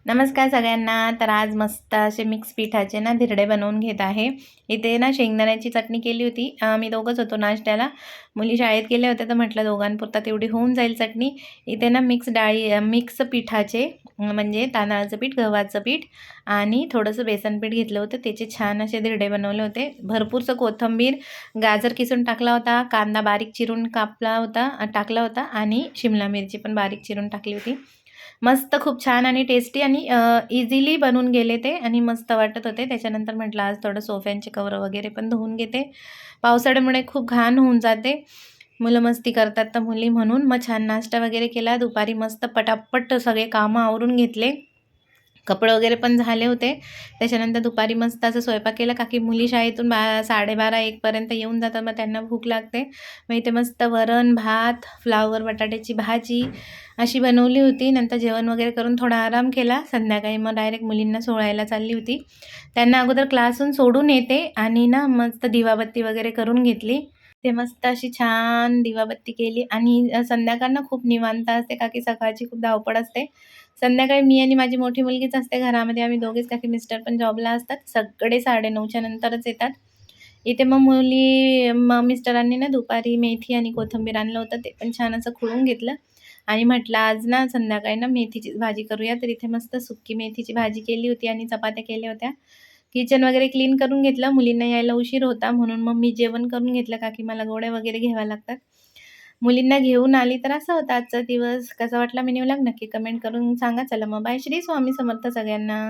नमस्कार सगळ्यांना. तर आज मस्त असे मिक्स पिठाचे ना धिरडे बनवून घेत आहे. इथे ना शेंगदाण्याची चटणी केली होती. आम्ही दोघंच होतो नाश्त्याला. मुली शाळेत गेल्या होत्या तर म्हटलं दोघांपुरता तेवढी होऊन जाईल चटणी. इथे ना मिक्स पिठाचे म्हणजे तांदळाचं पीठ, गव्हाचं पीठ आणि थोडंसं बेसन पीठ घेतलं होतं. त्याचे छान असे धिरडे बनवले होते. भरपूरसं कोथिंबीर, गाजर किसून टाकला होता, कांदा बारीक चिरून टाकला होता आणि शिमला मिरची पण बारीक चिरून टाकली होती. मस्त खूप छान आणि टेस्टी आणि इझिली बनून गेले ते आणि मस्त वाटत होते. त्याच्यानंतर म्हटलं आज थोडं सोफ्यांचे कव्हर वगैरे पण धुवून घेते. पावसाळ्यामुळे खूप घाण होऊन जाते. मुलं मस्ती करतात तर मुली म्हणून मग छान नाश्ता वगैरे केला. दुपारी मस्त पटापट सगळे कामं आवरून घेतले. कपडे वगैरे पण झाले होते. त्याच्यानंतर दुपारी मस्त असं स्वयंपाक केला का की मुली शाळेतून 12:30-1 पर्यंत येऊन जातात. मग त्यांना भूक लागते. मग इथे मस्त वरण, भात, फ्लावर बटाट्याची भाजी अशी बनवली होती. नंतर जेवण वगैरे करून थोडा आराम केला. संध्याकाळी मग डायरेक्ट मुलींना सोडायला चालली होती. त्यांना अगोदर क्लासहून सोडून येते आणि ना मस्त दिवाबत्ती वगैरे करून घेतली. ते मस्त अशी छान दिवाबत्ती केली आणि संध्याकाळ खूप निवांत असते का की सकाळची खूप धावपळ असते. संध्याकाळी मी आणि माझी मोठी मुलगीच असते घरामध्ये. आम्ही दोघेच का की मिस्टर पण जॉबला असतात. सगळे 9:30च्या नंतरच येतात. इथे मग मिस्टरांनी ना दुपारी मेथी आणि कोथिंबीर आणलं होतं. ते पण छान असं खुडून घेतलं आणि म्हटलं आज ना संध्याकाळी ना मेथीची भाजी करूया. तर इथे मस्त सुक्की मेथीची भाजी केली होती आणि चपात्या केल्या होत्या. किचन वगैरे क्लीन करून घेतलं. मुलींना यायला उशीर होता म्हणून मग मी जेवण करून घेतलं का की मला गोळ्या वगैरे घ्याव्या लागतात. मुलींना घेऊन आली तर असा होता आजचा दिवस. कसा वाटला मिनी व्लॉग नक्की कमेंट करून सांगा. चला मग बाय. श्री स्वामी समर्थ सगळ्यांना.